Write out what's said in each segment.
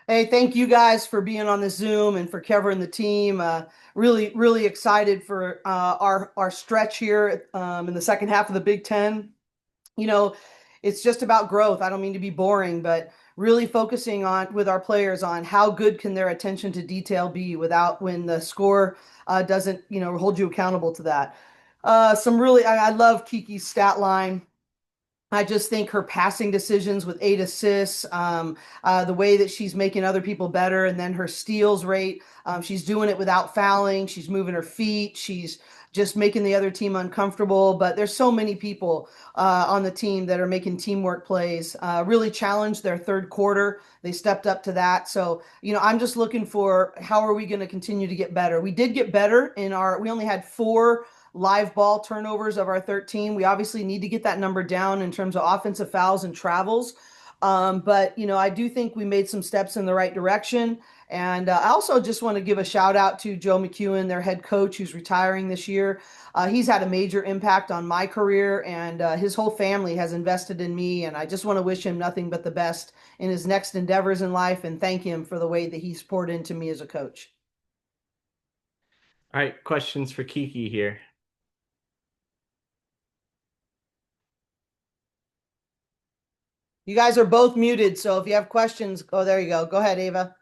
Hey, thank you guys for being on the Zoom and for covering the team. Really excited for our stretch here in the second half of the Big Ten. You know, it's just about growth. I don't mean to be boring, but really focusing on with our players on how good can their attention to detail be without when the score doesn't, hold you accountable to that. I love Kiki's stat line. I just think her passing decisions with 8 assists, the way that she's making other people better, and then her steals rate, she's doing it without fouling. She's moving her feet. She's just making the other team uncomfortable. But there's so many people on the team that are making teamwork plays. Really challenged their third quarter. They stepped up to that. So, I'm just looking for how are we going to continue to get better. We did get better we only had four live ball turnovers of our 13. We obviously need to get that number down in terms of offensive fouls and travels. But, I do think we made some steps in the right direction. And I also just want to give a shout out to Joe McEwen, their head coach, who's retiring this year. He's had a major impact on my career, and his whole family has invested in me. And I just want to wish him nothing but the best in his next endeavors in life and thank him for the way that he's poured into me as a coach. All right, questions for Kiki here. You guys are both muted, so if you have questions, oh, there you go. Go ahead, Ava.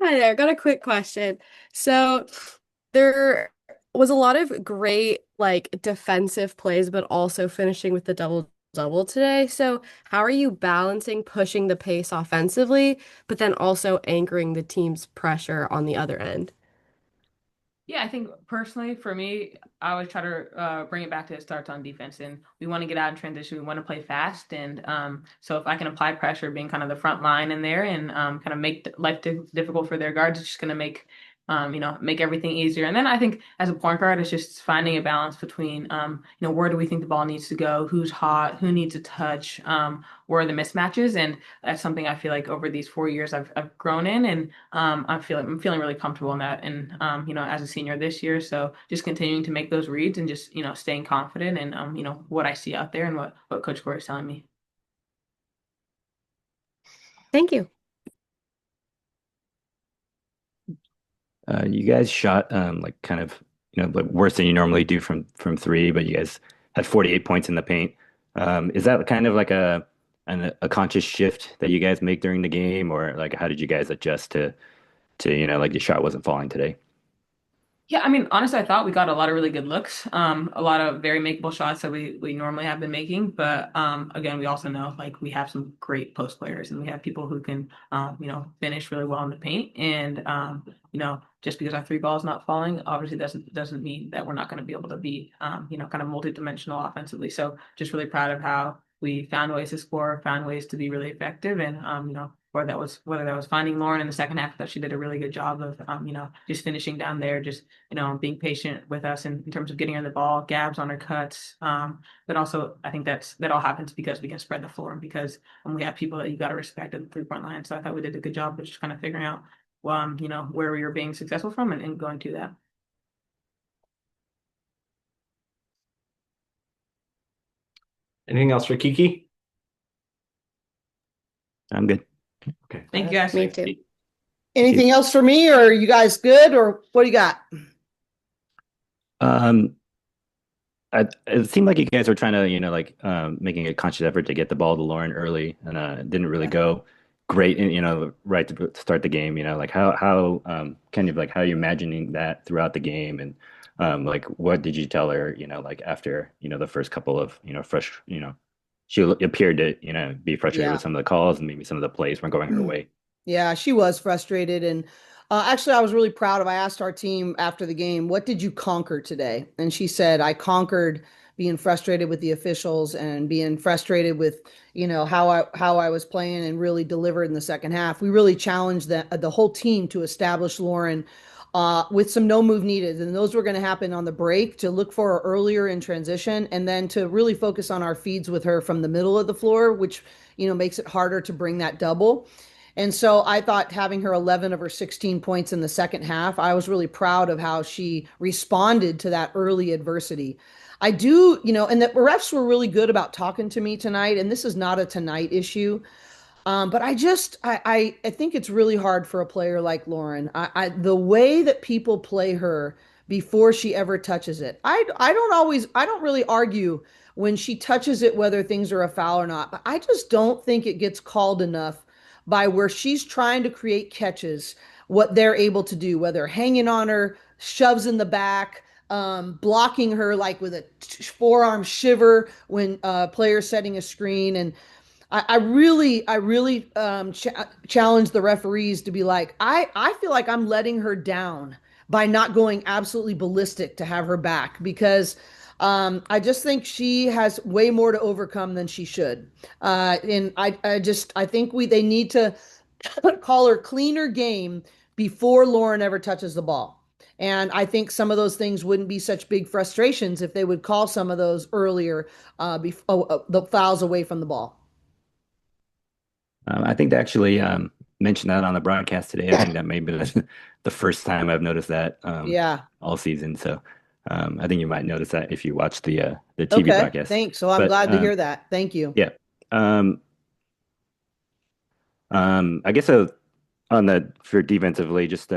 Hi there, got a quick question. So there was a lot of great defensive plays, but also finishing with the double double today. So how are you balancing pushing the pace offensively, but then also anchoring the team's pressure on the other end? Yeah, I think personally for me, I always try to bring it back to it starts on defense, and we want to get out in transition. We want to play fast, and so if I can apply pressure, being kind of the front line in there, and kind of make life difficult for their guards, it's just going to make everything easier. And then I think as a point guard, it's just finding a balance between where do we think the ball needs to go, who's hot, who needs a touch, where are the mismatches, and that's something I feel like over these 4 years I've grown in, and I'm feeling really comfortable in that, and as a senior this year, so just continuing to make those reads and just staying confident in what I see out there and what Coach Cori is telling me. Thank you. You guys shot like kind of like worse than you normally do from three, but you guys had 48 points in the paint. Is that kind of like a conscious shift that you guys make during the game, or like how did you guys adjust to like the shot wasn't falling today? Yeah, I mean, honestly, I thought we got a lot of really good looks, a lot of very makeable shots that we normally have been making. But again, we also know like we have some great post players, and we have people who can finish really well in the paint. And just because our three ball is not falling, obviously doesn't mean that we're not going to be able to be kind of multidimensional offensively. So just really proud of how we found ways to score, found ways to be really effective, and whether that was finding Lauren in the second half, that she did a really good job of just finishing down there, just being patient with us in terms of getting her the ball, gabs on her cuts. But also, I think that all happens because we can spread the floor and because we have people that you got to respect at the 3 point line. So I thought we did a good job of just kind of figuring out, where we were being successful from and going to that. Anything else for Kiki? I'm good. Okay. Thank you guys. Me too. Anything else for me, or are you guys good, or what do you got? Um, it seemed like you guys were trying to, like making a conscious effort to get the ball to Lauren early, and it didn't really go great, in, right to start the game. Like how kind of like how are you imagining that throughout the game, and like what did you tell her, like after the first couple of fresh, she appeared to be frustrated Yeah. with some of the calls and maybe some of the plays weren't going her way. Yeah, she was frustrated. And actually, I was really proud of. I asked our team after the game, what did you conquer today? And she said, I conquered being frustrated with the officials and being frustrated with, how I was playing and really delivered in the second half. We really challenged the whole team to establish Lauren with some no move needed. And those were going to happen on the break to look for her earlier in transition and then to really focus on our feeds with her from the middle of the floor, which, makes it harder to bring that double. And so I thought having her 11 of her 16 points in the second half, I was really proud of how she responded to that early adversity. I do, and the refs were really good about talking to me tonight. And this is not a tonight issue. But I think it's really hard for a player like Lauren. The way that people play her before she ever touches it. I don't really argue when she touches it whether things are a foul or not. But I just don't think it gets called enough by where she's trying to create catches, what they're able to do, whether hanging on her, shoves in the back, blocking her like with a forearm shiver when players setting a screen. And I really challenge the referees to be like, I feel like I'm letting her down by not going absolutely ballistic to have her back because I just think she has way more to overcome than she should. I think they need to call her cleaner game before Lauren ever touches the ball. And I think some of those things wouldn't be such big frustrations if they would call some of those earlier, the fouls away from the ball. I think they actually mentioned that on the broadcast today. I think that may be the first time I've noticed that Yeah. all season. So I think you might notice that if you watch the TV Okay. broadcast. Thanks. So I'm But glad to hear that. Thank you. yeah, um, I guess on the for defensively, just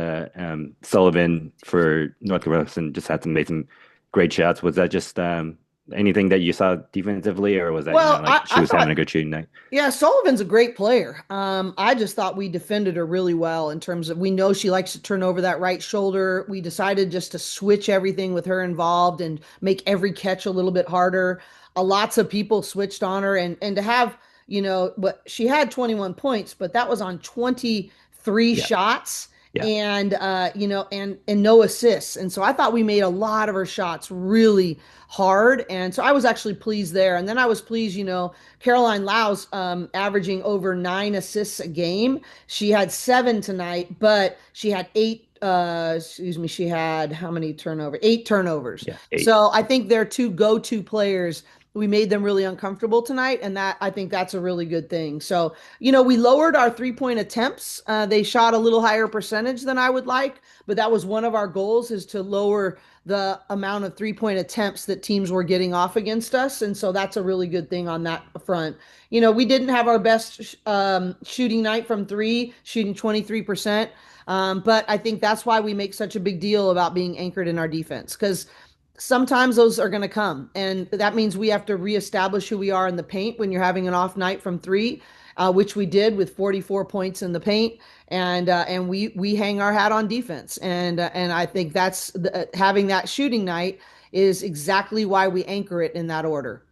Sullivan for Northwestern just had some made some great shots. Was that just anything that you saw defensively, or was that Well, like she I was having thought, a good shooting night? yeah, Sullivan's a great player. I just thought we defended her really well in terms of we know she likes to turn over that right shoulder. We decided just to switch everything with her involved and make every catch a little bit harder. Lots of people switched on her and to have, but she had 21 points, but that was on 23 Yeah, shots yeah. and and no assists. And so I thought we made a lot of her shots really hard. And so I was actually pleased there. And then I was pleased, Caroline Lau's averaging over 9 assists a game. She had seven tonight, but she had she had how many turnovers? 8 turnovers. Yeah, eight. So I think they're two go-to players. We made them really uncomfortable tonight, and that I think that's a really good thing. So, we lowered our three-point attempts. They shot a little higher percentage than I would like, but that was one of our goals is to lower the amount of three-point attempts that teams were getting off against us. And so that's a really good thing on that front. We didn't have our best shooting night from three, shooting 23%. But I think that's why we make such a big deal about being anchored in our defense because sometimes those are going to come. And that means we have to reestablish who we are in the paint when you're having an off night from three, which we did with 44 points in the paint. And we hang our hat on defense. And I think having that shooting night is exactly why we anchor it in that order.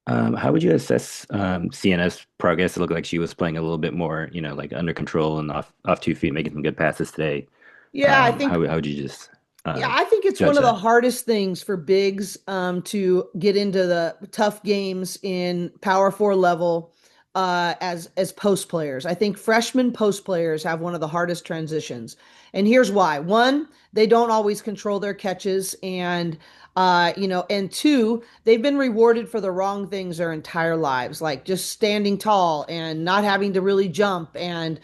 How would you assess Sienna's progress? It looked like she was playing a little bit more, like under control and off 2 feet, making some good passes today. Yeah, I think How would you just Yeah, I think it's one judge of the that? hardest things for bigs to get into the tough games in Power Four level as post players. I think freshman post players have one of the hardest transitions, and here's why: one, they don't always control their catches, and two, they've been rewarded for the wrong things their entire lives, like just standing tall and not having to really jump, and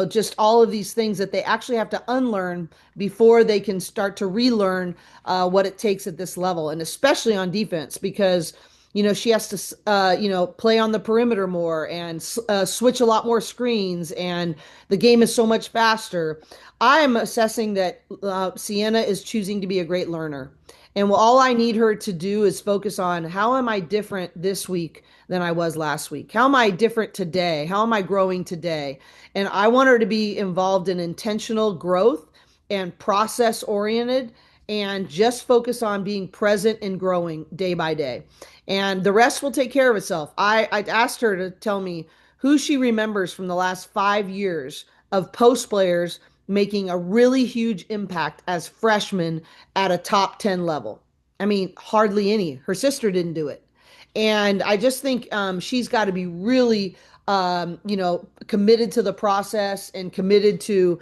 just all of these things that they actually have to unlearn before they can start to relearn what it takes at this level, and especially on defense because she has to play on the perimeter more and switch a lot more screens, and the game is so much faster. I am assessing that Sienna is choosing to be a great learner. And all I need her to do is focus on how am I different this week than I was last week? How am I different today? How am I growing today? And I want her to be involved in intentional growth and process oriented and just focus on being present and growing day by day. And the rest will take care of itself. I asked her to tell me who she remembers from the last 5 years of post players making a really huge impact as freshmen at a top 10 level. I mean, hardly any. Her sister didn't do it. And I just think she's got to be really, committed to the process and committed to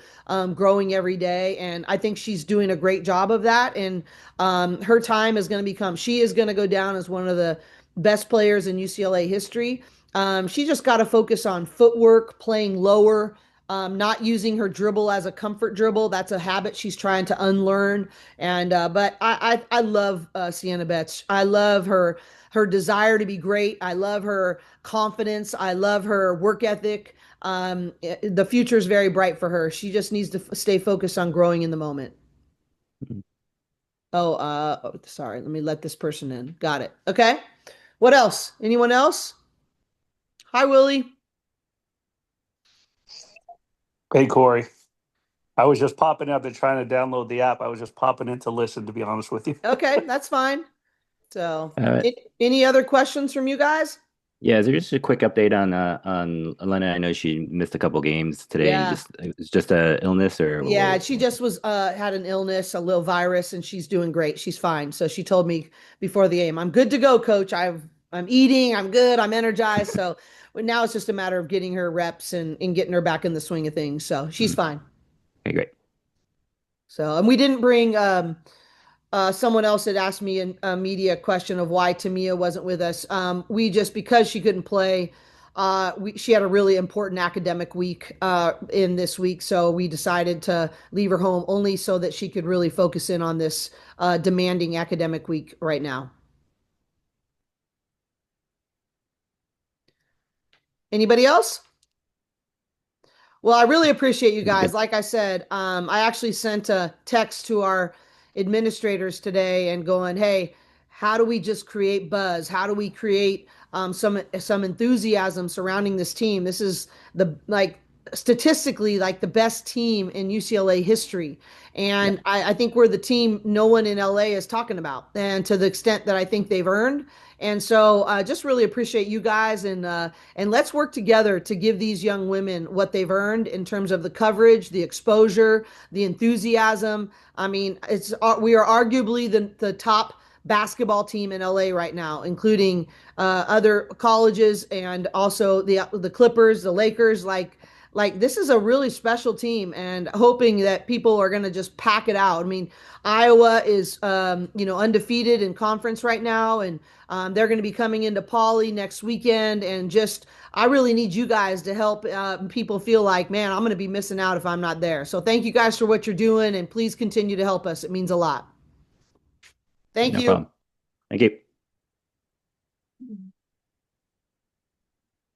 growing every day. And I think she's doing a great job of that. And her time is going to she is going to go down as one of the best players in UCLA history. She just got to focus on footwork, playing lower, not using her dribble as a comfort dribble. That's a habit she's trying to unlearn. And but I love Sienna Betts. I love her desire to be great. I love her confidence. I love her work ethic. The future is very bright for her. She just needs to stay focused on growing in the moment. Oh, sorry. Let me let this person in. Got it. Okay. What else? Anyone else? Hi, Willie. Hey, Corey. I was just popping up and trying to download the app. I was just popping in to listen, to be honest with you. Okay, that's fine. So, Uh, any other questions from you guys? yeah, is there just a quick update on Elena? I know she missed a couple games today, and Yeah. just it's just a illness Yeah, she just was had an illness, a little virus, and she's doing great. She's fine. So she told me before the game, I'm good to go, coach. I'm eating, I'm good, I'm energized. So now it's just a matter of getting her reps and getting her back in the swing of things. So she's fine. Okay, great. So, and we didn't bring someone else had asked me a media question of why Tamia wasn't with us. We just, because she couldn't play, she had a really important academic week in this week. So we decided to leave her home only so that she could really focus in on this demanding academic week right now. Anybody else? Well, I really appreciate you guys. Good. Like I said, I actually sent a text to our administrators today and going, "Hey, how do we just create buzz? How do we create some enthusiasm surrounding this team? This is the like statistically like the best team in UCLA history, Yeah. and I think we're the team no one in LA is talking about, and to the extent that I think they've earned." And so I just really appreciate you guys and let's work together to give these young women what they've earned in terms of the coverage, the exposure, the enthusiasm. I mean, we are arguably the top basketball team in LA right now, including other colleges and also the Clippers, the Lakers. Like this is a really special team, and hoping that people are going to just pack it out. I mean, Iowa is undefeated in conference right now, and they're going to be coming into Pauley next weekend, and just I really need you guys to help people feel like, man, I'm going to be missing out if I'm not there. So thank you guys for what you're doing, and please continue to help us. It means a lot. Thank No you. problem. Thank you.